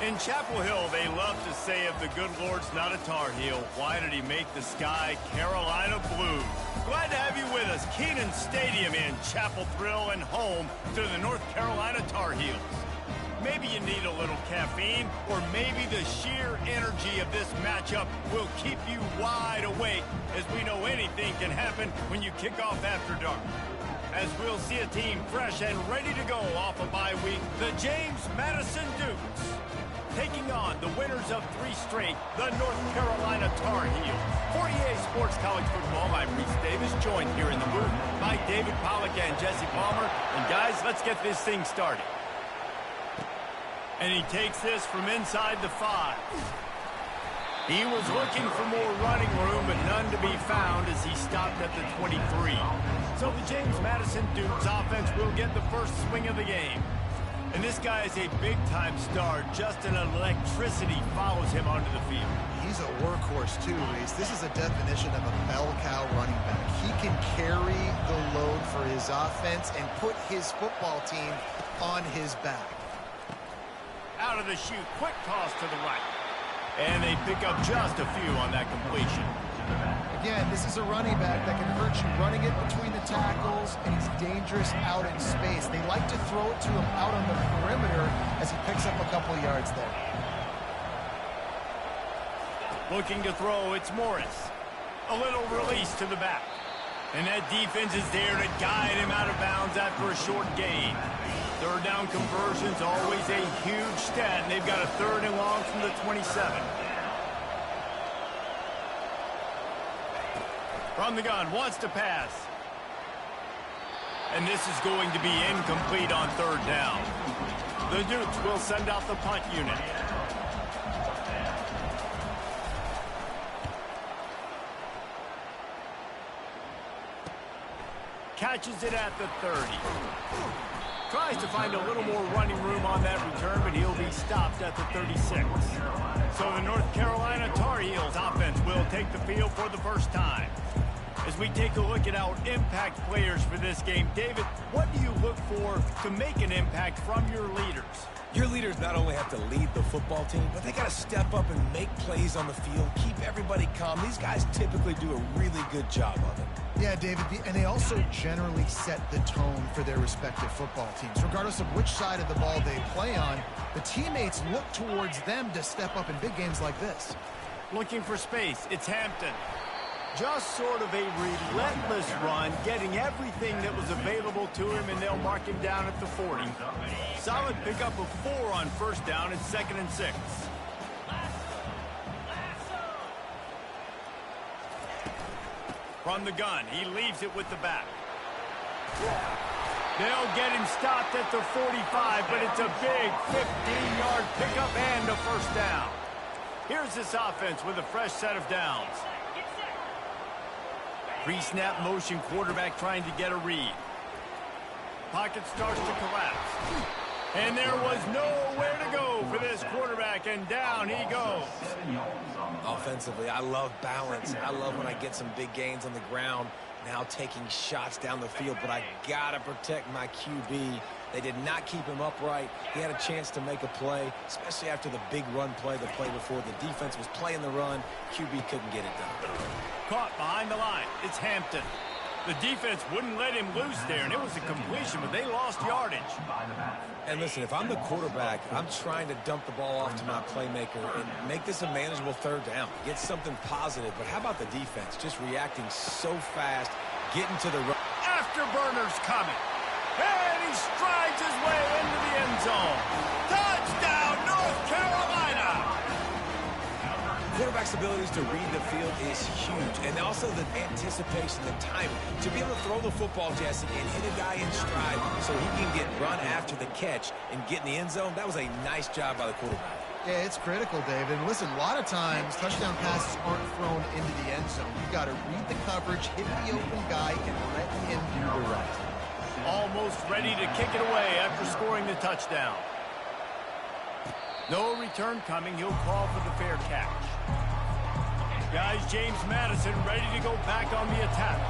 In Chapel Hill, they love to say if the good Lord's not a Tar Heel, why did he make the sky Carolina blue? Glad to have you with us. Kenan Stadium in Chapel Thrill and home to the North Carolina Tar Heels. Maybe you need a little caffeine, or maybe the sheer energy of this matchup will keep you wide awake, as we know anything can happen when you kick off after dark. As we'll see a team fresh and ready to go off a bye week, the James Madison Dukes, taking on the winners of 3 straight, the North Carolina Tar Heels. For EA Sports College Football, I'm Reese Davis, joined here in the booth by David Pollack and Jesse Palmer. And guys, let's get this thing started. And he takes this from inside the 5. He was looking for more running room, but none to be found as he stopped at the 23. So the James Madison Dukes offense will get the first swing of the game. And this guy is a big-time star. Just an electricity follows him onto the field. He's a workhorse too, Reese. This is a definition of a bell cow running back. He can carry the load for his offense and put his football team on his back. Out of the chute, quick toss to the right. And they pick up just a few on that completion. Again, this is a running back that can hurt you running it between the tackles, and he's dangerous out in space. They like to throw it to him out on the perimeter as he picks up a couple yards there. Looking to throw, it's Morris. A little release to the back. And that defense is there to guide him out of bounds after a short gain. Third down conversion's always a huge stat, and they've got a 3rd and long from the 27. From the gun, wants to pass. And this is going to be incomplete on 3rd down. The Dukes will send out the punt unit. Catches it at the 30. Tries to find a little more running room on that return, but he'll be stopped at the 36. So the North Carolina Tar Heels offense will take the field for the first time. As we take a look at our impact players for this game, David, what do you look for to make an impact from your leaders? Your leaders not only have to lead the football team, but they got to step up and make plays on the field, keep everybody calm. These guys typically do a really good job of it. Yeah, David, and they also generally set the tone for their respective football teams. Regardless of which side of the ball they play on, the teammates look towards them to step up in big games like this. Looking for space, it's Hampton. Just sort of a relentless run, getting everything that was available to him, and they'll mark him down at the 40. Solid pickup of 4 on 1st down. It's 2nd and 6. From the gun, he leaves it with the back. They'll get him stopped at the 45, but it's a big 15-yard pickup and a 1st down. Here's this offense with a fresh set of downs. Pre-snap motion, quarterback trying to get a read. Pocket starts to collapse. And there was nowhere to go for this quarterback, and down he goes. Offensively, I love balance. I love when I get some big gains on the ground, now taking shots down the field, but I got to protect my QB. They did not keep him upright. He had a chance to make a play, especially after the big run play the play before. The defense was playing the run. QB couldn't get it done. Caught behind the line. It's Hampton. The defense wouldn't let him loose there, and it was a completion, but they lost yardage. And listen, if I'm the quarterback, I'm trying to dump the ball off to my playmaker and make this a manageable 3rd down. Get something positive. But how about the defense? Just reacting so fast, getting to the run. Afterburner's coming. And he strides his way into the end zone. Touchdown, North Carolina! Quarterback's abilities to read the field is huge, and also the anticipation, the timing. To be able to throw the football, Jesse, and hit a guy in stride so he can get run after the catch and get in the end zone, that was a nice job by the quarterback. Yeah, it's critical, David. Listen, a lot of times touchdown passes aren't thrown into the end zone. You've got to read the coverage, hit the open guy, and let him do the rest. Almost ready to kick it away after scoring the touchdown. No return coming. He'll call for the fair catch. Guys, James Madison ready to go back on the attack.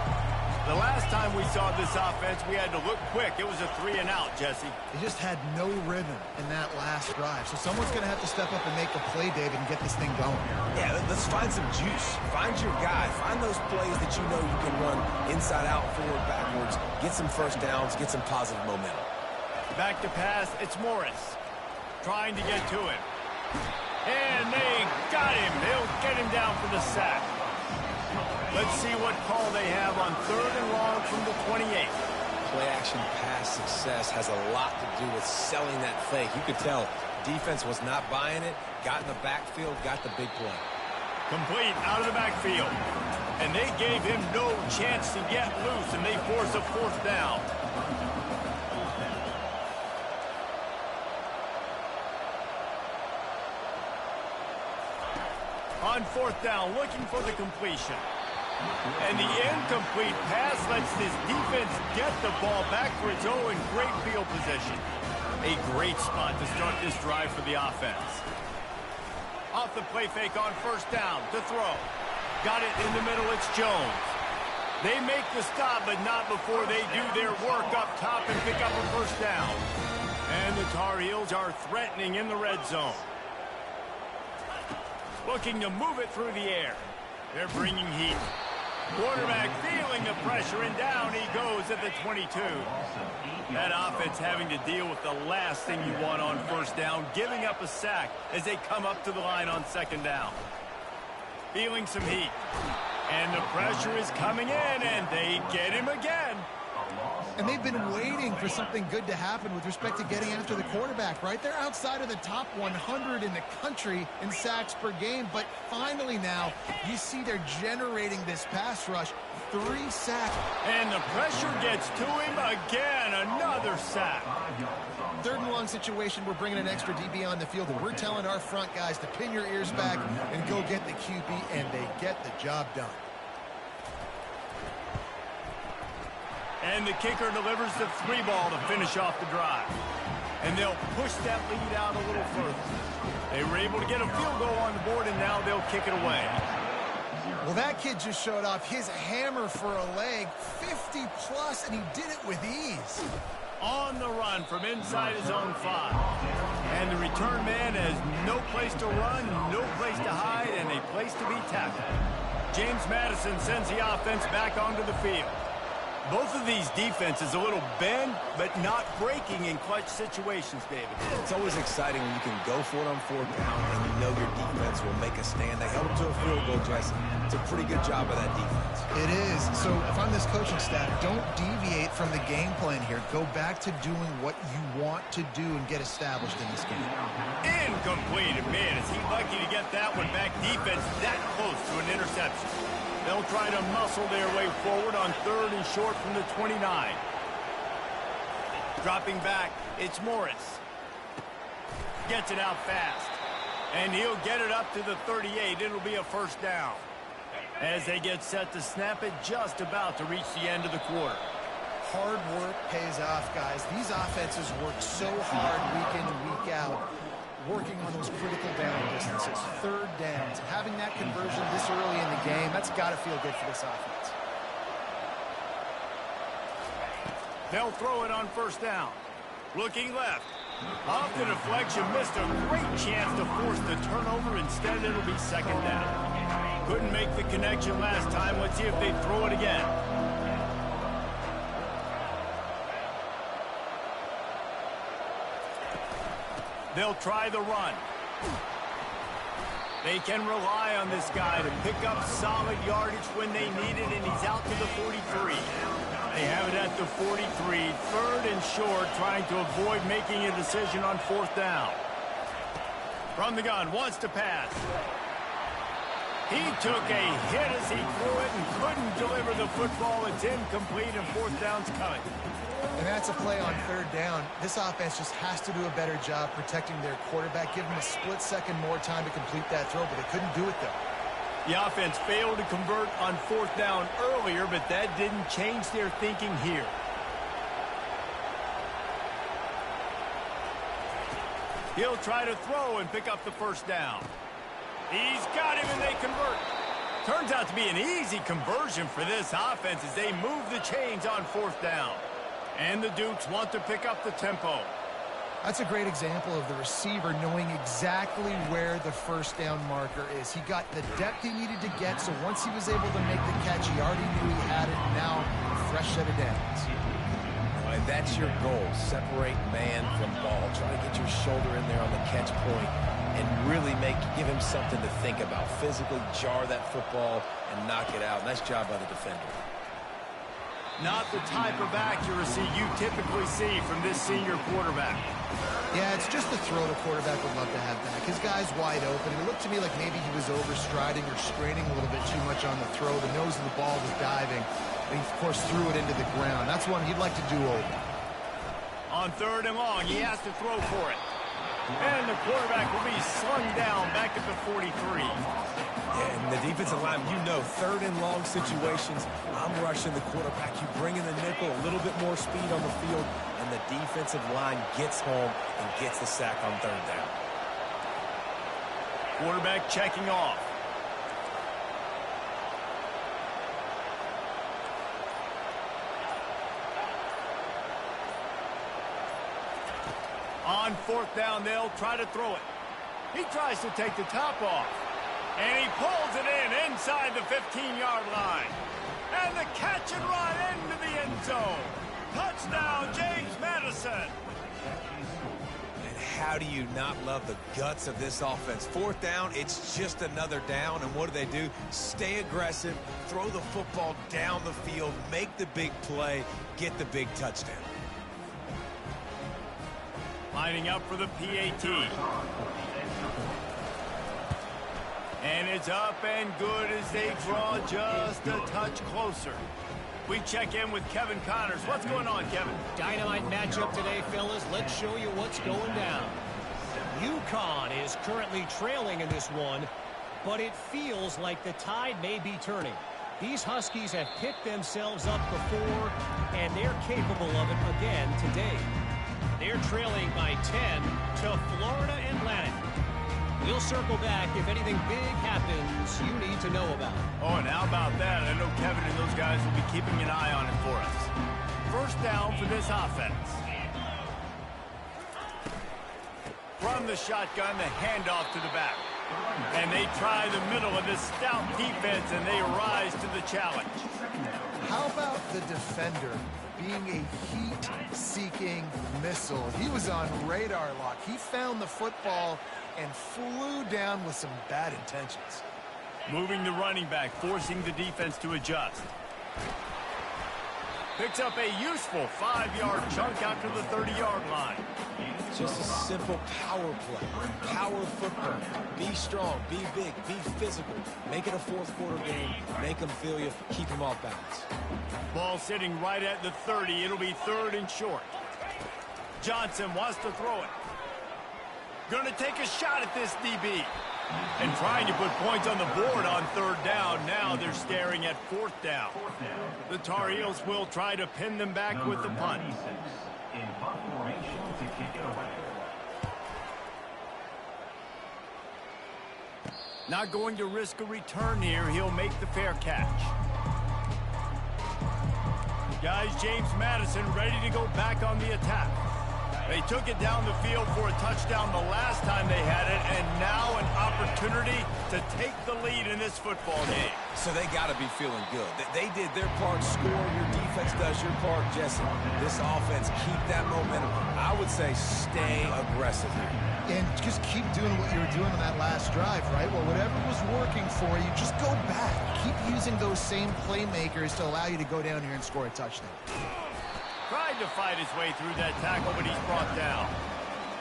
The last time we saw this offense, we had to look quick. It was a 3-and-out, Jesse. They just had no rhythm in that last drive. So someone's going to have to step up and make a play, David, and get this thing going. Yeah, let's find some juice. Find your guy. Find those plays that you know you can run inside out, forward, backwards. Get some first downs. Get some positive momentum. Back to pass. It's Morris trying to get to him. And they got him. They'll get him down for the sack. Let's see what call they have on 3rd and long from the 28. Play-action pass success has a lot to do with selling that fake. You could tell defense was not buying it, got in the backfield, got the big play. Complete out of the backfield. And they gave him no chance to get loose, and they force a 4th down. On 4th down, looking for the completion. And the incomplete pass lets this defense get the ball back for its own in great field position. A great spot to start this drive for the offense. Off the play fake on 1st down to throw. Got it in the middle, it's Jones. They make the stop, but not before they do their work up top and pick up a 1st down. And the Tar Heels are threatening in the red zone. Looking to move it through the air. They're bringing heat. Quarterback feeling the pressure, and down he goes at the 22. That offense having to deal with the last thing you want on 1st down, giving up a sack as they come up to the line on 2nd down. Feeling some heat. And the pressure is coming in, and they get him again. And they've been waiting for something good to happen with respect to getting after the quarterback, right? They're outside of the top 100 in the country in sacks per game, but finally now you see they're generating this pass rush. 3 sacks. And the pressure gets to him again. Another sack. 3rd and long situation. We're bringing an extra DB on the field, and we're telling our front guys to pin your ears back and go get the QB, and they get the job done. And the kicker delivers the 3 ball to finish off the drive. And they'll push that lead out a little further. They were able to get a field goal on the board, and now they'll kick it away. Well, that kid just showed off his hammer for a leg, 50-plus, and he did it with ease. On the run from inside his own 5. And the return man has no place to run, no place to hide, and a place to be tackled. James Madison sends the offense back onto the field. Both of these defenses a little bend, but not breaking in clutch situations, David. It's always exciting when you can go for it on 4th down and you know your defense will make a stand. They held them to a field goal, Jesse. It's a pretty good job of that defense. It is. So if I'm this coaching staff, don't deviate from the game plan here. Go back to doing what you want to do and get established in this game. Incomplete. Man, is he lucky to get that one back. Defense that close to an interception. They'll try to muscle their way forward on 3rd and short from the 29. Dropping back, it's Morris. Gets it out fast. And he'll get it up to the 38. It'll be a 1st down. As they get set to snap it, just about to reach the end of the quarter. Hard work pays off, guys. These offenses work so hard week in and week out, working on those critical down distances, 3rd downs. Having that conversion this early in the game, that's got to feel good for this offense. They'll throw it on 1st down. Looking left. Off the deflection, missed a great chance to force the turnover. Instead, it'll be 2nd down. Couldn't make the connection last time. Let's see if they throw it again. They'll try the run. They can rely on this guy to pick up solid yardage when they need it, and he's out to the 43. They have it at the 43, 3rd and short, trying to avoid making a decision on 4th down. From the gun, wants to pass. He took a hit as he threw it and couldn't deliver the football. It's incomplete, and 4th down's coming. And that's a play on 3rd down. This offense just has to do a better job protecting their quarterback. Give them a split second more time to complete that throw, but they couldn't do it, though. The offense failed to convert on 4th down earlier, but that didn't change their thinking here. He'll try to throw and pick up the 1st down. He's got him, and they convert. Turns out to be an easy conversion for this offense as they move the chains on 4th down. And the Dukes want to pick up the tempo. That's a great example of the receiver knowing exactly where the first down marker is. He got the depth he needed to get, so once he was able to make the catch, he already knew he had it, and now a fresh set of downs. All right, that's your goal. Separate man from ball. Try to get your shoulder in there on the catch point and really give him something to think about. Physically jar that football and knock it out. Nice job by the defender. Not the type of accuracy you typically see from this senior quarterback. Yeah, it's just the throw the quarterback would love to have back. His guy's wide open. It looked to me like maybe he was overstriding or straining a little bit too much on the throw. The nose of the ball was diving. And he, of course, threw it into the ground. That's one he'd like to do over. On 3rd and long, he has to throw for it. And the quarterback will be slung down back at the 43. Yeah, and the defensive line, 3rd and long situations, I'm rushing the quarterback. You bring in the nickel, a little bit more speed on the field, and the defensive line gets home and gets the sack on 3rd down. Quarterback checking off. On 4th down, they'll try to throw it. He tries to take the top off. And he pulls it in inside the 15-yard line. And the catch and run into the end zone. Touchdown, James Madison. And how do you not love the guts of this offense? 4th down, it's just another down. And what do? Stay aggressive, throw the football down the field, make the big play, get the big touchdown. Lining up for the PAT. And it's up and good as they draw just a touch closer. We check in with Kevin Connors. What's going on, Kevin? Dynamite matchup today, fellas. Let's show you what's going down. UConn is currently trailing in this one, but it feels like the tide may be turning. These Huskies have picked themselves up before, and they're capable of it again today. They're trailing by 10 to Florida Atlantic. We'll circle back if anything big happens you need to know about. Oh, and how about that? I know Kevin and those guys will be keeping an eye on it for us. 1st down for this offense. From the shotgun, the handoff to the back. And they try the middle of this stout defense, and they rise to the challenge. How about the defender being a heat-seeking missile? He was on radar lock. He found the football and flew down with some bad intentions. Moving the running back, forcing the defense to adjust. Picks up a useful 5-yard chunk out to the 30-yard line. Just a simple power play. Power football. Be strong, be big, be physical. Make it a 4th quarter game. Make them feel you. Keep them off balance. Ball sitting right at the 30. It'll be 3rd and short. Johnson wants to throw it. Going to take a shot at this DB. And trying to put points on the board on 3rd down. Now they're staring at 4th down. The Tar Heels will try to pin them back with the punt. Not going to risk a return here. He'll make the fair catch. Guys, James Madison ready to go back on the attack. They took it down the field for a touchdown the last time they had it, and now an opportunity to take the lead in this football game. So they got to be feeling good. They did their part. Score. Your defense does your part, Jesse. This offense, keep that momentum. I would say stay aggressive here. And just keep doing what you were doing on that last drive, right? Well, whatever was working for you, just go back. Keep using those same playmakers to allow you to go down here and score a touchdown. Tried to fight his way through that tackle, but he's brought down.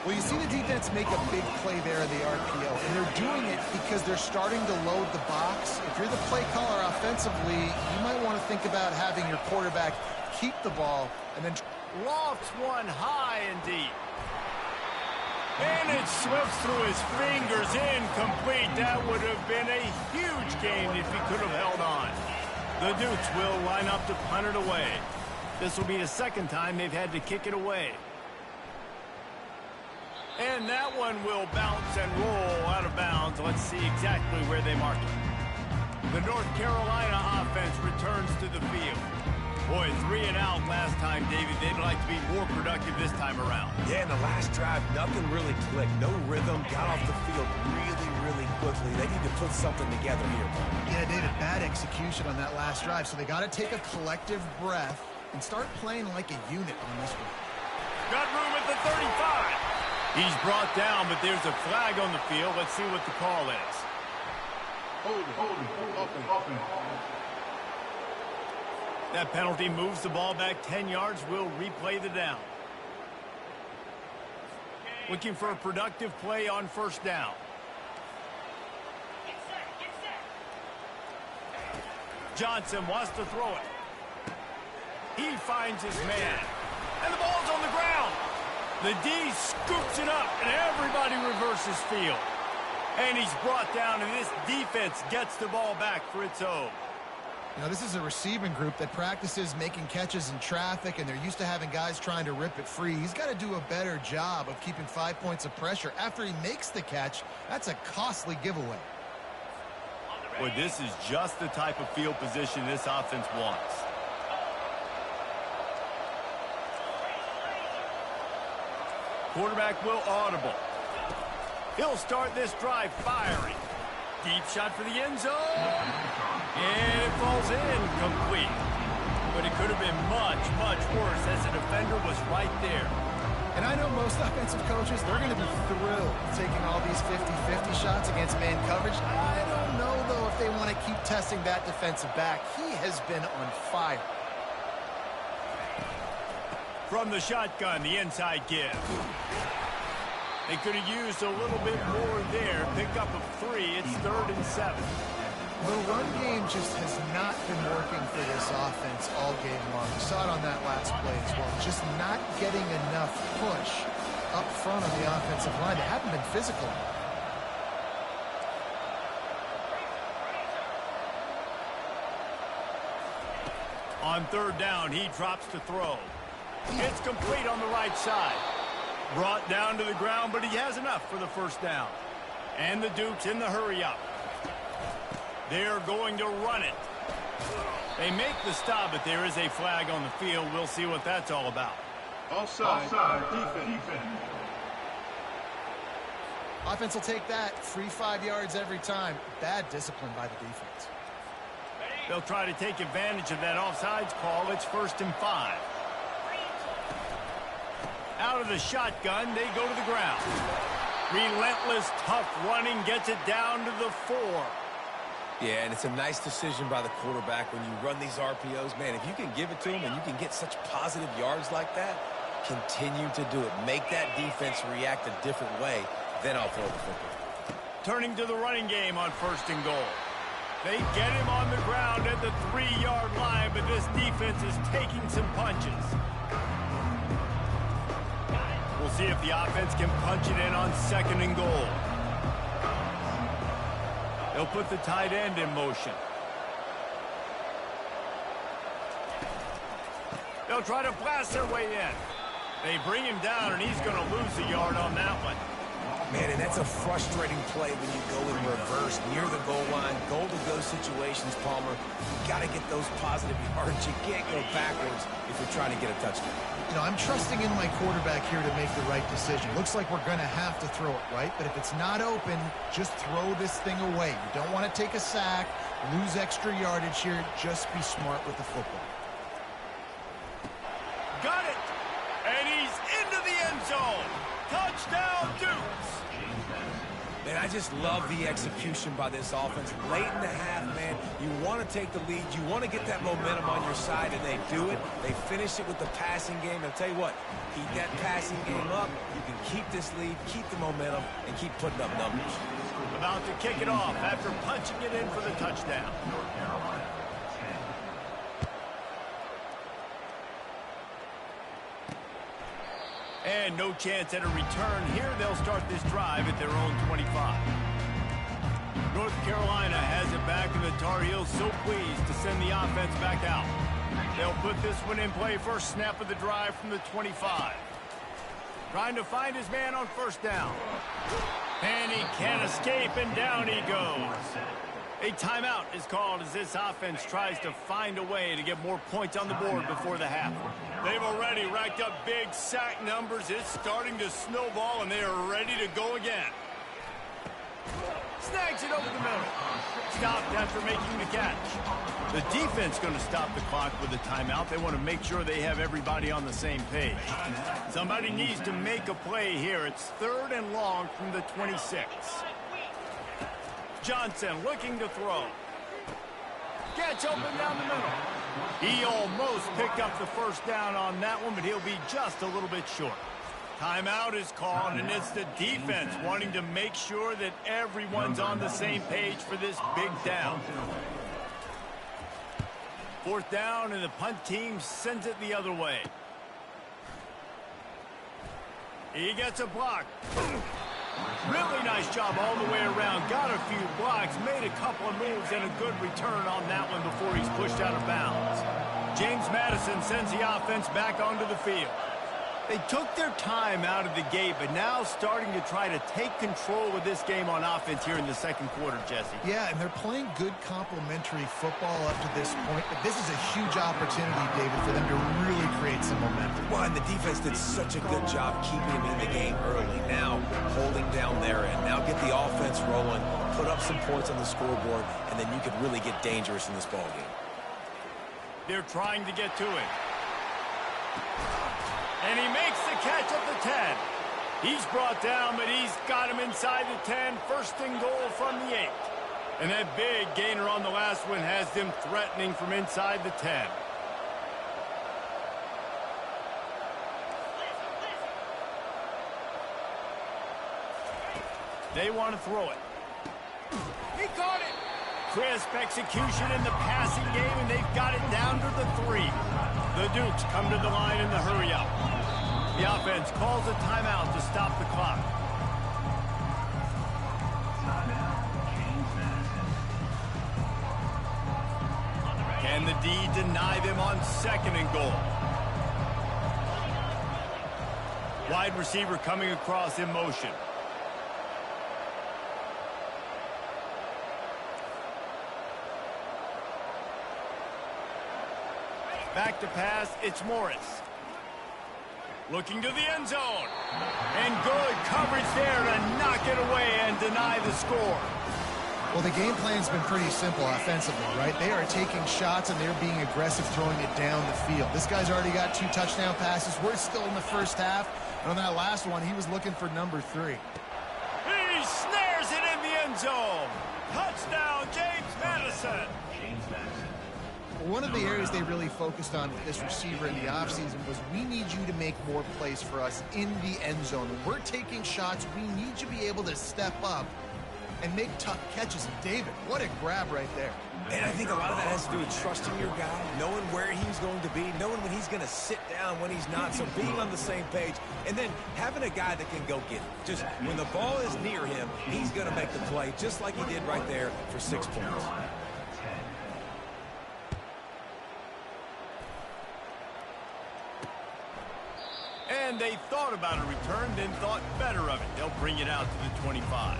Well, you see the defense make a big play there in the RPO, and they're doing it because they're starting to load the box. If you're the play caller offensively, you might want to think about having your quarterback keep the ball and then lofts one high and deep. And it slips through his fingers, incomplete. That would have been a huge game if he could have held on. The Dukes will line up to punt it away. This will be the 2nd time they've had to kick it away. And that one will bounce and roll out of bounds. Let's see exactly where they mark it. The North Carolina offense returns to the field. Boy, 3 and out last time, David. They'd like to be more productive this time around. Yeah, in the last drive, nothing really clicked. No rhythm. Got off the field really quickly. They need to put something together here. Yeah, David, bad execution on that last drive, so they got to take a collective breath and start playing like a unit on this one. Got room at the 35. He's brought down, but there's a flag on the field. Let's see what the call is. Holding. That penalty moves the ball back 10 yards. We'll replay the down. Looking for a productive play on first down. Johnson wants to throw it. He finds his man. And the ball's on the ground. The D scoops it up, and everybody reverses field. And he's brought down, and this defense gets the ball back for its own. Now, this is a receiving group that practices making catches in traffic, and they're used to having guys trying to rip it free. He's got to do a better job of keeping 5 points of pressure after he makes the catch. That's a costly giveaway. Boy, this is just the type of field position this offense wants. Quarterback will audible. He'll start this drive firing. Deep shot for the end zone. And it falls in complete. But it could have been much worse as the defender was right there. And I know most offensive coaches, they're going to be thrilled taking all these 50-50 shots against man coverage. I don't know, though, if they want to keep testing that defensive back. He has been on fire. From the shotgun, the inside give. They could have used a little bit more there. Pick up a 3. It's 3rd and 7. The run game just has not been working for this offense all game long. We saw it on that last play as well. Just not getting enough push up front on the offensive line. They haven't been physical. On 3rd down, he drops to throw. It's complete on the right side. Brought down to the ground, but he has enough for the first down. And the Dukes in the hurry-up. They're going to run it. They make the stop, but there is a flag on the field. We'll see what that's all about. Offside defense. Offense will take that. Free 5 yards every time. Bad discipline by the defense. They'll try to take advantage of that offsides call. It's 1st and 5. Out of the shotgun, they go to the ground. Relentless, tough running gets it down to the 4. Yeah, and it's a nice decision by the quarterback when you run these RPOs. Man, if you can give it to him and you can get such positive yards like that, continue to do it. Make that defense react a different way, then I'll throw the football. Turning to the running game on 1st and goal. They get him on the ground at the 3-yard line, but this defense is taking some punches. We'll see if the offense can punch it in on 2nd and goal. They'll put the tight end in motion. They'll try to blast their way in. They bring him down, and he's going to lose a yard on that one. Man, and that's a frustrating play when you go in reverse near the goal line. Goal-to-go situations, Palmer. You got to get those positive yards. You can't go backwards if you're trying to get a touchdown. You know, I'm trusting in my quarterback here to make the right decision. Looks like we're going to have to throw it, right? But if it's not open, just throw this thing away. You don't want to take a sack, lose extra yardage here. Just be smart with the football. Got it! And he's into the end zone. Touchdown, Dukes! Man, I just love the execution by this offense. Late in the half, man, you want to take the lead. You want to get that momentum on your side, and they do it. They finish it with the passing game. I'll tell you what, keep that passing game up. You can keep this lead, keep the momentum, and keep putting up numbers. About to kick it off after punching it in for the touchdown. And no chance at a return here. They'll start this drive at their own 25. North Carolina has it back, and the Tar Heels so pleased to send the offense back out. They'll put this one in play. First snap of the drive from the 25. Trying to find his man on 1st down. And he can't escape, and down he goes. A timeout is called as this offense tries to find a way to get more points on the board before the half. They've already racked up big sack numbers. It's starting to snowball, and they are ready to go again. Snags it over the middle. Stopped after making the catch. The defense going to stop the clock with a timeout. They want to make sure they have everybody on the same page. Somebody needs to make a play here. It's 3rd and long from the 26. Johnson looking to throw. Gets open down the middle. He almost picked up the first down on that one, but he'll be just a little bit short. Timeout is called, and it's the defense wanting to make sure that everyone's on the same page for this big down. 4th down, and the punt team sends it the other way. He gets a block. Really nice job all the way around. Got a few blocks, made a couple of moves, and a good return on that one before he's pushed out of bounds. James Madison sends the offense back onto the field. They took their time out of the gate, but now starting to try to take control of this game on offense here in the second quarter, Jesse. Yeah, and they're playing good complementary football up to this point, but this is a huge opportunity, David, for them to really create some momentum. Well, and the defense did such a good job keeping him in the game early. Now holding down their end. Now get the offense rolling, put up some points on the scoreboard, and then you could really get dangerous in this ballgame. They're trying to get to it. And he makes the catch at the 10. He's brought down, but he's got him inside the 10. 1st and goal from the 8. And that big gainer on the last one has them threatening from inside the 10. They want to throw it. He caught it. Crisp execution in the passing game, and they've got it down to the 3. The Dukes come to the line in the hurry-up. The offense calls a timeout to stop the clock. Can the D deny them on 2nd and goal? Wide receiver coming across in motion. Back to pass, it's Morris. Looking to the end zone. And good coverage there to knock it away and deny the score. Well, the game plan's been pretty simple offensively, right? They are taking shots, and they're being aggressive throwing it down the field. This guy's already got 2 touchdown passes. We're still in the first half. And on that last one, he was looking for number 3. He snares it in the end zone. Touchdown, James Madison. One of the areas they really focused on with this receiver in the offseason was, we need you to make more plays for us in the end zone. When we're taking shots, we need you to be able to step up and make tough catches. And David, what a grab right there. And I think a lot of that has to do with trusting your guy, knowing where he's going to be, knowing when he's going to sit down, when he's not, so being on the same page, and then having a guy that can go get it. Just when the ball is near him, he's going to make the play, just like he did right there for 6 points. And they thought about a return, then thought better of it. They'll bring it out to the 25.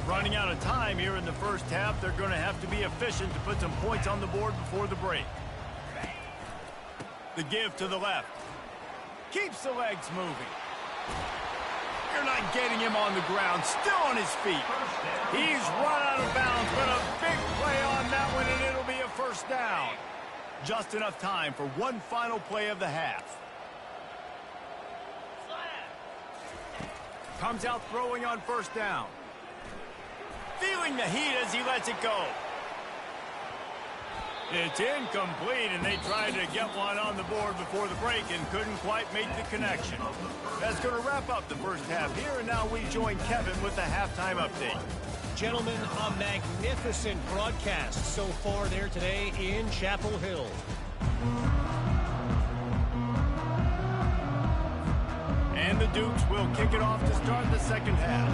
Running out of time here in the first half. They're going to have to be efficient to put some points on the board before the break. The give to the left. Keeps the legs moving. You're not getting him on the ground. Still on his feet. He's run out of bounds, but a big play on that one, and it'll be a 1st down. Just enough time for one final play of the half. Comes out throwing on 1st down. Feeling the heat as he lets it go. It's incomplete, and they tried to get one on the board before the break and couldn't quite make the connection. That's going to wrap up the first half here, and now we join Kevin with the halftime update. Gentlemen, a magnificent broadcast so far there today in Chapel Hill. And the Dukes will kick it off to start the second half.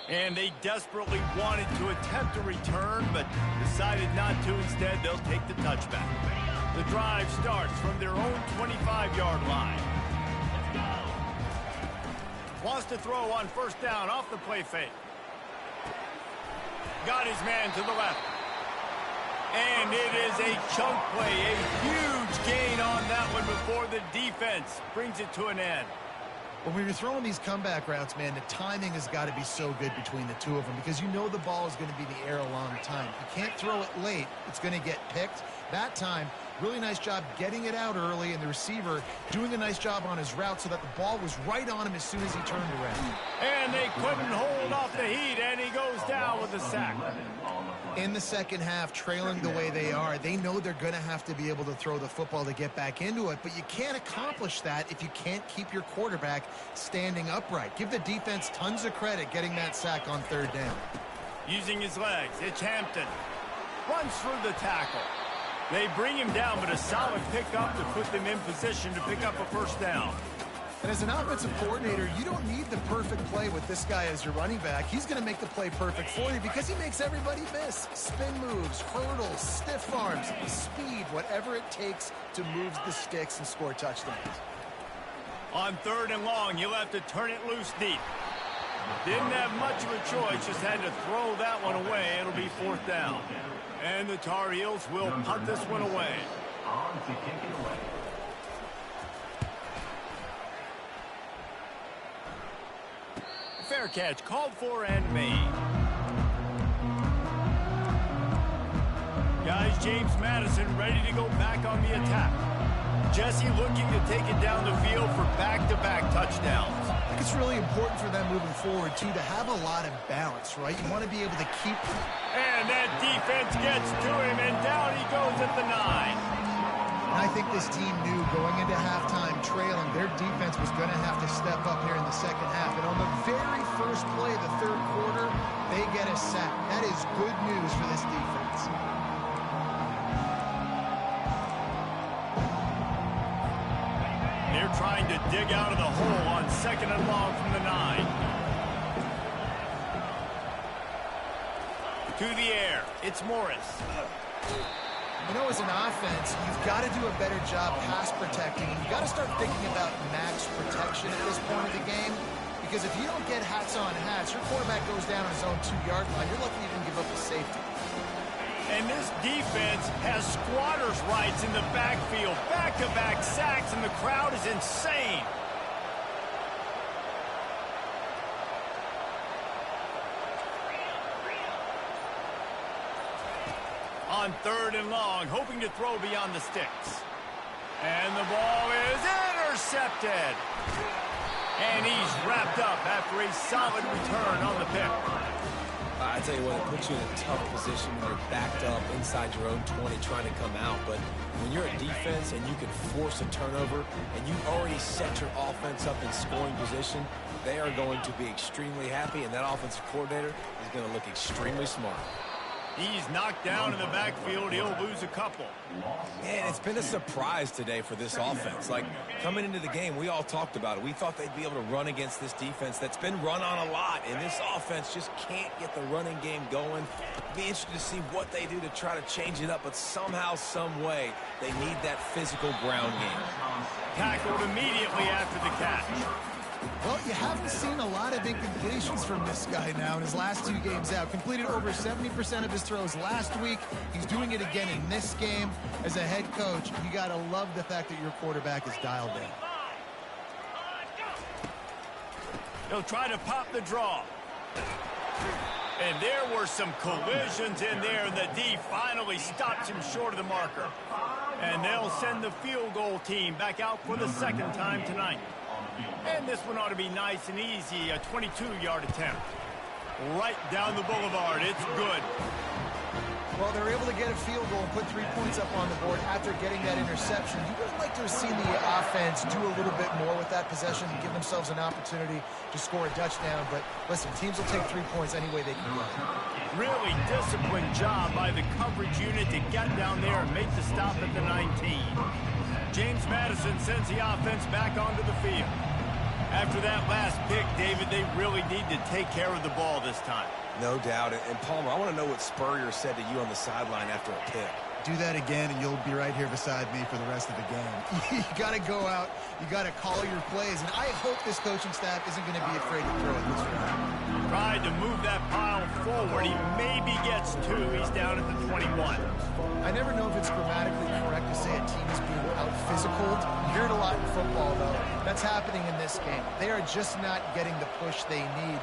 And they desperately wanted to attempt a return, but decided not to. Instead, they'll take the touchback. The drive starts from their own 25-yard line. Wants to throw on first down off the play fake. Got his man to the left. And it is a chunk play, a huge gain on that one before the defense brings it to an end. Well, when you're throwing these comeback routes, man, the timing has got to be so good between the two of them because you know the ball is going to be in the air a long time. You can't throw it late. It's going to get picked. That time, really nice job getting it out early, and the receiver doing a nice job on his route so that the ball was right on him as soon as he turned around. And they couldn't hold off the heat, and he goes down with a sack. In the second half, trailing the way they are, they know they're going to have to be able to throw the football to get back into it, but you can't accomplish that if you can't keep your quarterback standing upright. Give the defense tons of credit getting that sack on third down. Using his legs, it's Hampton. Runs through the tackle. They bring him down, but a solid pickup to put them in position to pick up a first down. And as an offensive coordinator, you don't need the perfect play with this guy as your running back. He's going to make the play perfect for you because he makes everybody miss. Spin moves, hurdles, stiff arms, speed, whatever it takes to move the sticks and score touchdowns. On third and long, you'll have to turn it loose deep. Didn't have much of a choice, just had to throw that one away. It'll be fourth down. And the Tar Heels will punt this one away. Fair catch, called for and made. Guys, James Madison ready to go back on the attack. Jesse looking to take it down the field for back-to-back touchdowns. I think it's really important for them moving forward, too, to have a lot of balance, right? You want to be able to keep... And that defense gets to him, and down he goes at the 9. And I think this team knew going into halftime trailing, their defense was going to have to step up here in the second half. And on the very first play of the third quarter, they get a sack. That is good news for this defense. They're trying to dig out of the hole on second and long from the 9. To the air, it's Morris. You know, as an offense, you've got to do a better job pass protecting. You've got to start thinking about max protection at this point of the game. Because if you don't get hats on hats, your quarterback goes down on his own 2-yard line. You're lucky you didn't give up a safety. And this defense has squatters' rights in the backfield. Back-to-back sacks, and the crowd is insane. On third and long, hoping to throw beyond the sticks. And the ball is intercepted. And he's wrapped up after a solid return on the pick. I tell you what, it puts you in a tough position when you're backed up inside your own 20 trying to come out. But when you're a defense and you can force a turnover and you already set your offense up in scoring position, they are going to be extremely happy, and that offensive coordinator is going to look extremely smart. He's knocked down in the backfield. He'll lose a couple. Man, it's been a surprise today for this offense. Like, coming into the game, we all talked about it. We thought they'd be able to run against this defense that's been run on a lot, and this offense just can't get the running game going. Be interested to see what they do to try to change it up, but somehow, some way, they need that physical ground game. Tackled immediately after the catch. Well, you haven't seen a lot of incompletions from this guy now in his last 2 games out. Completed over 70% of his throws last week. He's doing it again in this game. As a head coach, you got to love the fact that your quarterback is dialed in. He'll try to pop the draw. And there were some collisions in there, and the D finally stops him short of the marker. And they'll send the field goal team back out for the second time tonight. And this one ought to be nice and easy, a 22-yard attempt. Right down the boulevard, it's good. Well, they're able to get a field goal and put 3 points up on the board after getting that interception. You would have liked to have seen the offense do a little bit more with that possession and give themselves an opportunity to score a touchdown. But listen, teams will take 3 points any way they can get. Really disciplined job by the coverage unit to get down there and make the stop at the 19. James Madison sends the offense back onto the field. After that last pick, David, they really need to take care of the ball this time. No doubt. And Palmer, I want to know what Spurrier said to you on the sideline after a pick. Do that again, and you'll be right here beside me for the rest of the game. You got to go out. You got to call your plays, and I hope this coaching staff isn't going to be afraid to throw it this round. Tried to move that pile forward. He maybe gets 2. He's down at the 21. I never know if it's grammatically correct to say a team is being out-physicaled. You hear it a lot in football, though. That's happening in this game. They are just not getting the push they need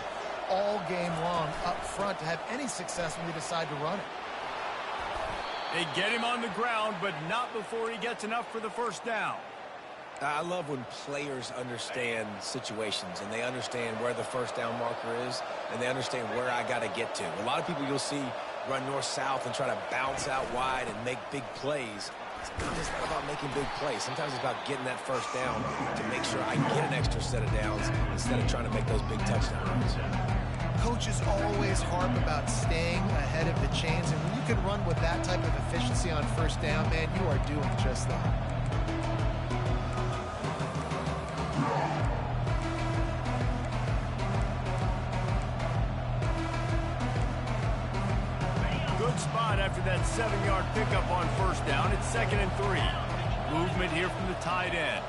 all game long up front to have any success when they decide to run it. They get him on the ground, but not before he gets enough for the first down. I love when players understand situations and they understand where the first down marker is and they understand where I got to get to. A lot of people you'll see run north-south and try to bounce out wide and make big plays. It's not about making big plays. Sometimes it's about getting that first down to make sure I get an extra set of downs instead of trying to make those big touchdown runs. Coaches always harp about staying ahead of the chains, and when you can run with that type of efficiency on first down, man, you are doing just that. Good spot after that 7-yard pickup on first down. It's 2nd and 3. Movement here from the tight end.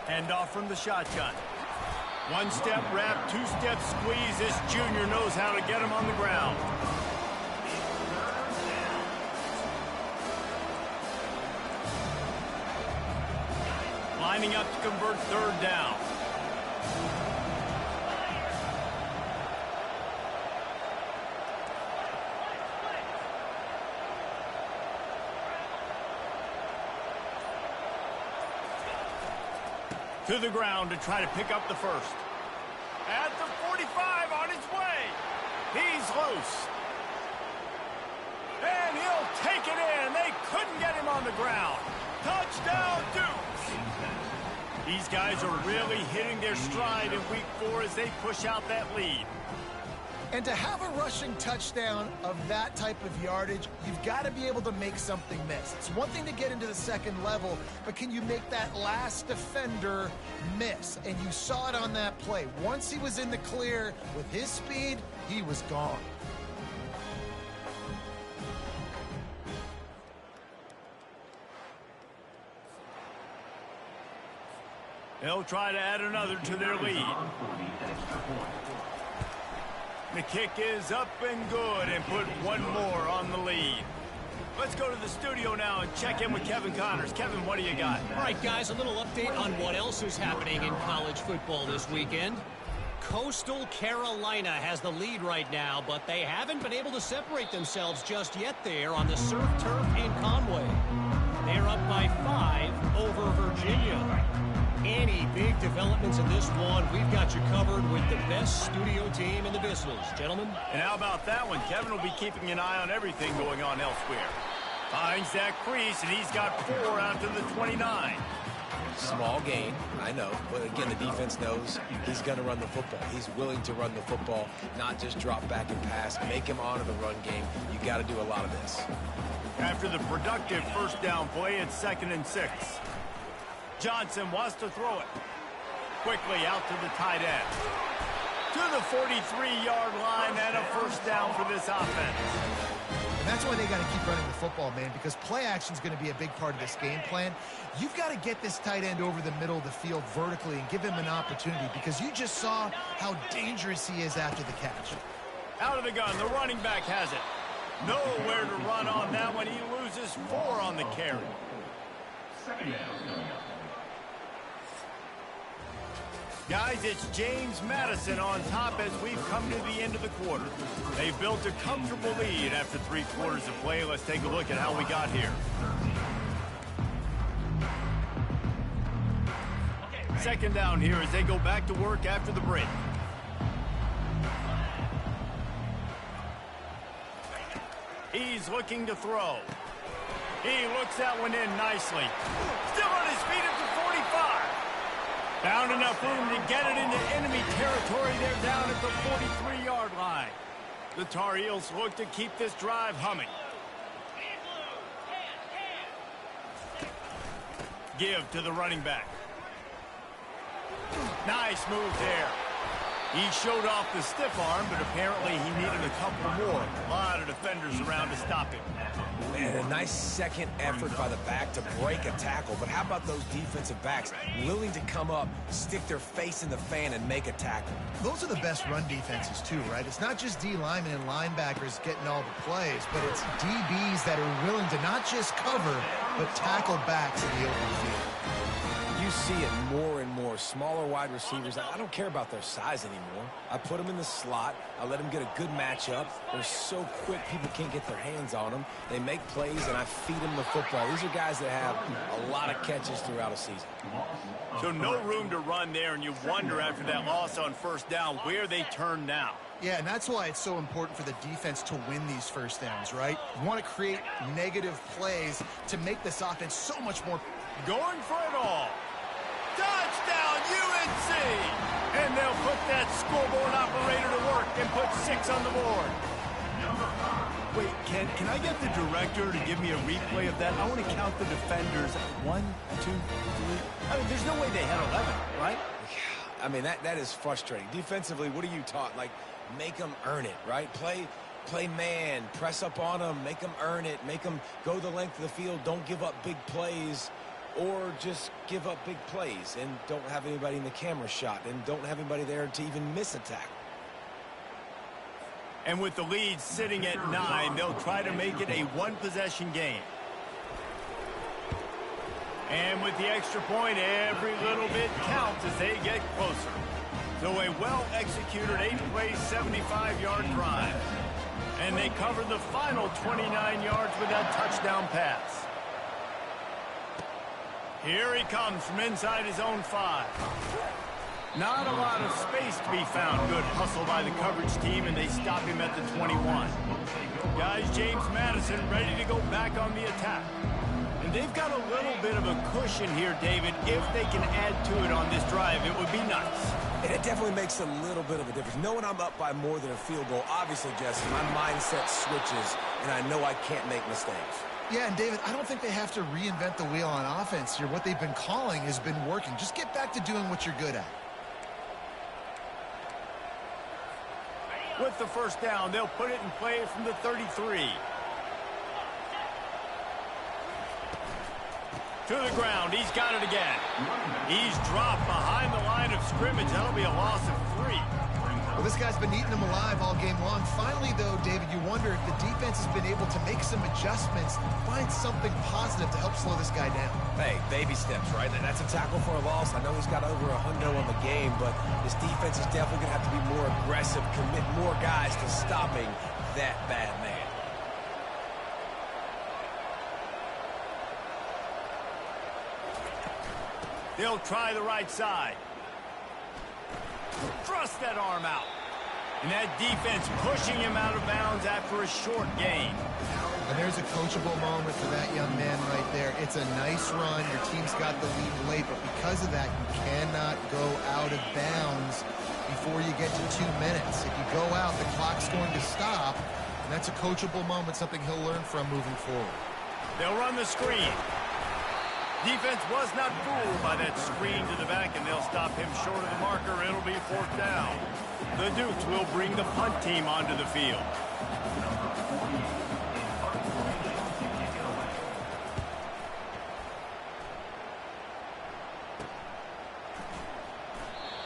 Handoff from the shotgun. 1-step wrap, 2-step squeeze. This junior knows how to get him on the ground. Lining up to convert 3rd down. To the ground to try to pick up the first. At the 45 on his way. He's loose. And he'll take it in. They couldn't get him on the ground. Touchdown, Dukes. These guys are really hitting their stride in week 4 as they push out that lead. And to have a rushing touchdown of that type of yardage, you've got to be able to make something miss. It's one thing to get into the second level, but can you make that last defender miss? And you saw it on that play. Once he was in the clear with his speed, he was gone. They'll try to add another to their lead. The kick is up and good and put one more on the lead. Let's go to the studio now and check in with Kevin Connors. Kevin, what do you got? All right, guys, a little update on what else is happening in college football this weekend. Coastal Carolina has the lead right now, but they haven't been able to separate themselves just yet there on the surf turf in Conway. They're up by 5 over Virginia. Any big developments in this one, we've got you covered with the best studio team in the business, gentlemen. And how about that one? Kevin will be keeping an eye on everything going on elsewhere. Finds that crease, and he's got 4 out to the 29. Small gain, I know. But again, the defense knows he's going to run the football. He's willing to run the football, not just drop back and pass. Make him honor the run game. You got to do a lot of this. After the productive first down play, it's 2nd and 6. Johnson wants to throw it. Quickly out to the tight end. To the 43-yard line and a first down for this offense. And that's why they got to keep running the football, man, because play action is going to be a big part of this game plan. You've got to get this tight end over the middle of the field vertically and give him an opportunity, because you just saw how dangerous he is after the catch. Out of the gun, the running back has it. Nowhere to run on that one. He loses 4 on the carry. Guys, it's James Madison on top as we've come to the end of the quarter. They've built a comfortable lead after 3 quarters of play. Let's take a look at how we got here. Second down here as they go back to work after the break. He's looking to throw. He looks that one in nicely. Still on his feet at the 45. Found enough room to get it into enemy territory. They're down at the 43-yard line. The Tar Heels look to keep this drive humming. Give to the running back. Nice move there. He showed off the stiff arm, but apparently he needed a couple more. A lot of defenders around to stop him. And a nice second effort by the back to break a tackle. But how about those defensive backs willing to come up, stick their face in the fan, and make a tackle? Those are the best run defenses, too, right? It's not just D linemen and linebackers getting all the plays, but it's DBs that are willing to not just cover, but tackle backs in the open field. You see it more and more. Smaller wide receivers, I don't care about their size anymore. I put them in the slot. I let them get a good matchup. They're so quick, people can't get their hands on them. They make plays, and I feed them the football. These are guys that have a lot of catches throughout a season. So no room to run there, and you wonder after that loss on first down where they turn now. Yeah, and that's why it's so important for the defense to win these first downs, right? You want to create negative plays to make this offense so much more. Going for it all. Touchdown, UNC! And they'll put that scoreboard operator to work and put 6 on the board. Wait, can I get the director to give me a replay of that? I want to count the defenders. 1, 2, 3. I mean, there's no way they had 11, right? I mean, that is frustrating. Defensively, what are you taught? Like, make them earn it, right? Play man, press up on them, make them earn it, make them go the length of the field, don't give up big plays. Or just give up big plays and don't have anybody in the camera shot and don't have anybody there to even miss a tackle. And with the lead sitting at 9, they'll try to make it a one-possession game. And with the extra point, every little bit counts as they get closer. So a well-executed 8-play, 75-yard drive. And they covered the final 29 yards with that touchdown pass. Here he comes from inside his own 5. Not a lot of space to be found. Good hustle by the coverage team, and they stop him at the 21. Guys, James Madison ready to go back on the attack. And they've got a little bit of a cushion here, David. If they can add to it on this drive, it would be nice. And it definitely makes a little bit of a difference. Knowing I'm up by more than a field goal, obviously, Jesse, my mindset switches, and I know I can't make mistakes. Yeah, and David, I don't think they have to reinvent the wheel on offense here. What they've been calling has been working. Just get back to doing what you're good at. With the first down, they'll put it in play from the 33. To the ground, he's got it again. He's dropped behind the line of scrimmage. That'll be a loss of 3. Well, this guy's been eating them alive all game long. Finally, though, David, you wonder if the defense has been able to make some adjustments, find something positive to help slow this guy down. Hey, baby steps, right? And that's a tackle for a loss. I know he's got over 100 on the game, but this defense is definitely going to have to be more aggressive, commit more guys to stopping that bad man. They'll try the right side. Thrust that arm out. And that defense pushing him out of bounds after a short gain. And there's a coachable moment for that young man right there. It's a nice run. Your team's got the lead late, but because of that, you cannot go out of bounds before you get to 2 minutes. If you go out, the clock's going to stop. And that's a coachable moment, something he'll learn from moving forward. They'll run the screen. Defense was not fooled by that screen to the back, and they'll stop him short of the marker. It'll be 4th down. The Dukes will bring the punt team onto the field.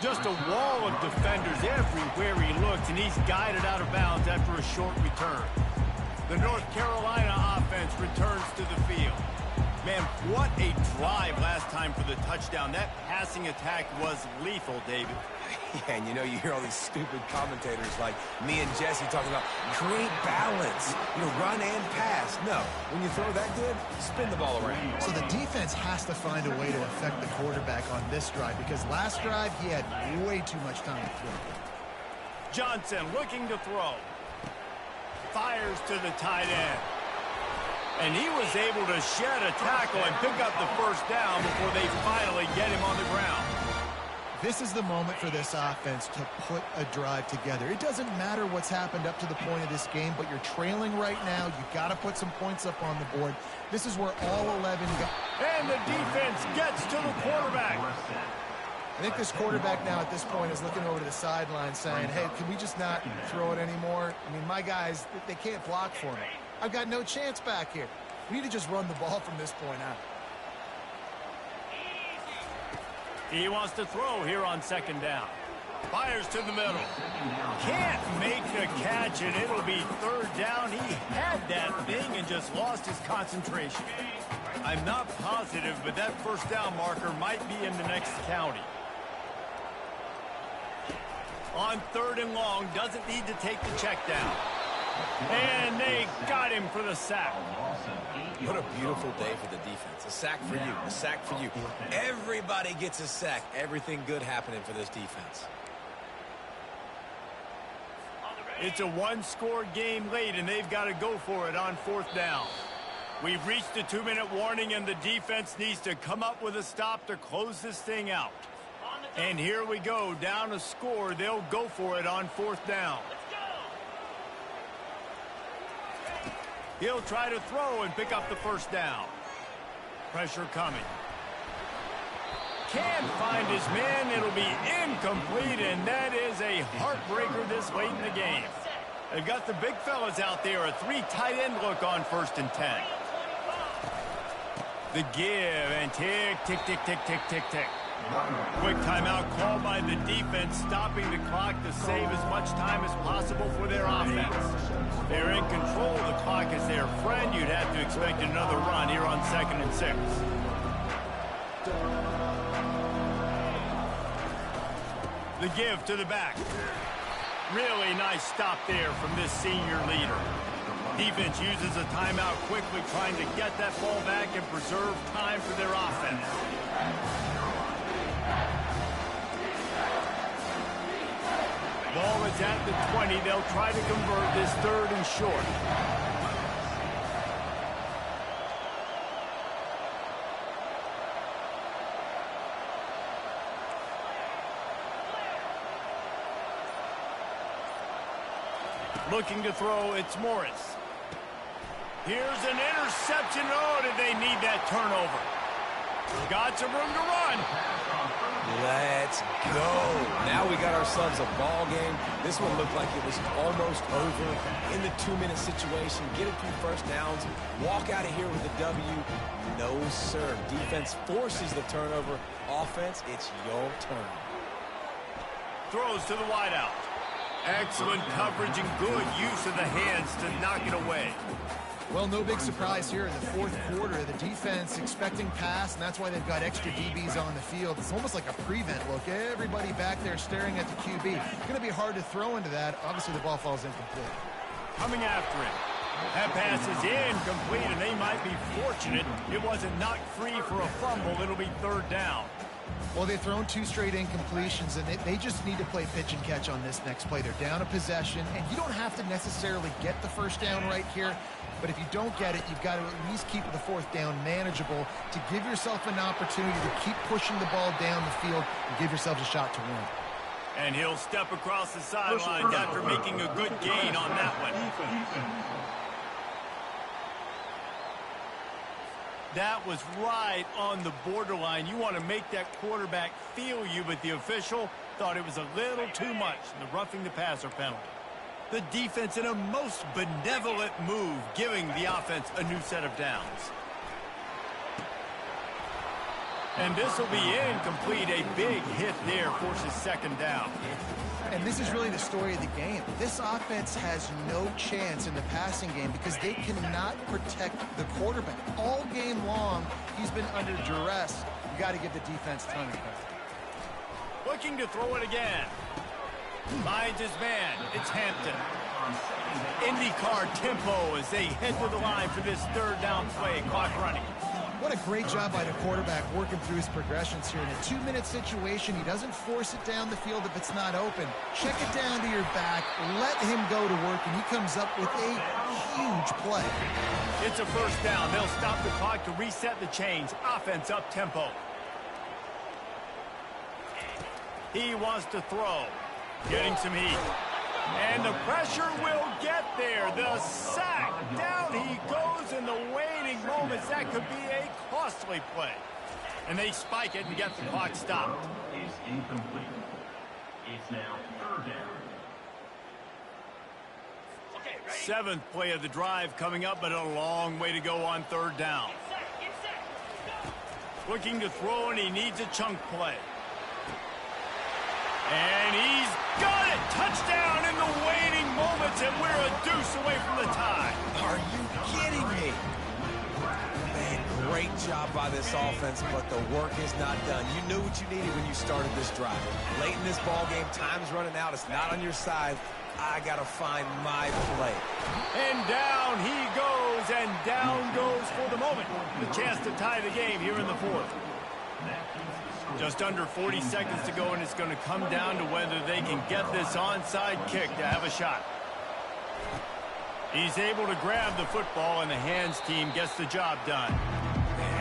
Just a wall of defenders everywhere he looks, and he's guided out of bounds after a short return. The North Carolina offense returns to the field. Man, what a drive last time for the touchdown. That passing attack was lethal, David. Yeah, and you know, you hear all these stupid commentators like me and Jesse talking about create balance, run and pass. No, when you throw that good, spin the ball around. So the defense has to find a way to affect the quarterback on this drive, because last drive he had way too much time to throw. Johnson looking to throw. Fires to the tight end. And he was able to shed a tackle and pick up the first down before they finally get him on the ground. This is the moment for this offense to put a drive together. It doesn't matter what's happened up to the point of this game, but you're trailing right now. You've got to put some points up on the board. This is where all 11 go. And the defense gets to the quarterback. I think this quarterback now at this point is looking over to the sideline saying, hey, can we just not throw it anymore? I mean, my guys, they can't block for me. I've got no chance back here. We need to just run the ball from this point out. He wants to throw here on second down. Fires to the middle. Can't make the catch, and it'll be third down. He had that thing and just lost his concentration. I'm not positive, but that first down marker might be in the next county. On third and long, doesn't need to take the check down. And they got him for the sack. What a beautiful day for the defense. A sack for you, a sack for you. Everybody gets a sack. Everything good happening for this defense. It's a one-score game late, and they've got to go for it on fourth down. We've reached the 2-minute warning, and the defense needs to come up with a stop to close this thing out. And here we go, down a score. They'll go for it on fourth down. He'll try to throw and pick up the first down. Pressure coming. Can't find his man. It'll be incomplete, and that is a heartbreaker this late in the game. They've got the big fellas out there. A 3 tight end look on 1st and 10. The give and tick, tick, tick, tick, tick, tick, tick. Quick timeout called by the defense, stopping the clock to save as much time as possible for their offense. They're in control of the clock as their friend. You'd have to expect another run here on 2nd and 6. The give to the back. Really nice stop there from this senior leader. Defense uses a timeout quickly, trying to get that ball back and preserve time for their offense. Ball is at the 20. They'll try to convert this 3rd and short. Looking to throw, it's Morris. Here's an interception. Oh, did they need that turnover? Got some room to run. Let's go. Now we got ourselves a ball game. This one looked like it was almost over in the 2-minute situation. Get it through first downs. Walk out of here with a W. No, sir. Defense forces the turnover. Offense, it's your turn. Throws to the wideout. Excellent coverage and good use of the hands to knock it away. Well, no big surprise here in the 4th quarter. The defense expecting pass, and that's why they've got extra DBs on the field. It's almost like a prevent look. Everybody back there staring at the QB. It's going to be hard to throw into that. Obviously, the ball falls incomplete. Coming after him. That pass is incomplete, and they might be fortunate it wasn't knocked free for a fumble. It'll be 3rd down. Well, they've thrown 2 straight incompletions, and they just need to play pitch and catch on this next play. They're down a possession, and you don't have to necessarily get the first down right here. But if you don't get it, you've got to at least keep the 4th down manageable to give yourself an opportunity to keep pushing the ball down the field and give yourselves a shot to win. And he'll step across the sidelines after making a good gain on that one. That was right on the borderline. You want to make that quarterback feel you, but the official thought it was a little too much, the roughing the passer penalty. The defense in a most benevolent move, giving the offense a new set of downs. And this will be incomplete. A big hit there forces 2nd down. And this is really the story of the game. This offense has no chance in the passing game because they cannot protect the quarterback. All game long, he's been under duress. You got to give the defense time to press. Looking to throw it again. Finds his man. It's Hampton. IndyCar tempo as they head to the line for this 3rd down play. Clock running. What a great job by the quarterback working through his progressions here. In a 2-minute situation, he doesn't force it down the field if it's not open. Check it down to your back, let him go to work, and he comes up with a huge play. It's a 1st down. They'll stop the clock to reset the chains. Offense up tempo. He wants to throw. Getting some heat. And the pressure will get there. The sack. Down he goes in the waiting moments. That could be a costly play. And they spike it and get the clock stopped. Is incomplete. It's now third down. Seventh play of the drive coming up, but a long way to go on third down. Looking to throw, and he needs a chunk play. And he's got it! Touchdown in the waning moments, and we're a deuce away from the tie. Are you kidding me? Man, great job by this offense, but the work is not done. You knew what you needed when you started this drive. Late in this ball game, time's running out. It's not on your side. I got to find my play. And down he goes, and down goes for the moment. The chance to tie the game here in the fourth. Just under 40 seconds to go, and it's going to come down to whether they can get this onside kick to have a shot. He's able to grab the football, and the hands team gets the job done.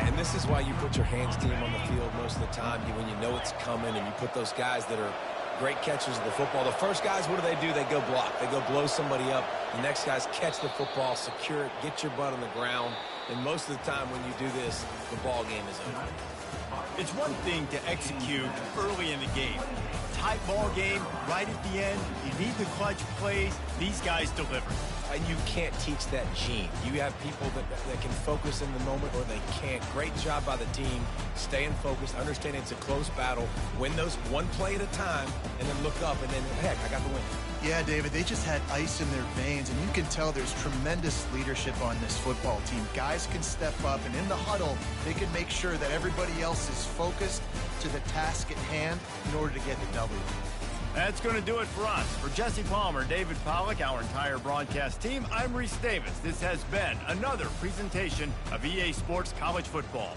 And this is why you put your hands team on the field most of the time, when you know it's coming, and you put those guys that are great catchers of the football. The first guys, what do? They go block. They go blow somebody up. The next guys catch the football, secure it, get your butt on the ground. And most of the time when you do this, the ball game is over. It's one thing to execute early in the game. Tight ball game, right at the end, you need the clutch plays. These guys deliver. And you can't teach that gene. You have people that can focus in the moment, or they can't. Great job by the team, staying focused, understanding it's a close battle, win those one play at a time, and then look up, and then, heck, I got the win. Yeah, David, they just had ice in their veins, and you can tell there's tremendous leadership on this football team. Guys can step up, and in the huddle, they can make sure that everybody else is focused to the task at hand in order to get the W. That's going to do it for us. For Jesse Palmer, David Pollack, our entire broadcast team, I'm Reese Davis. This has been another presentation of EA Sports College Football.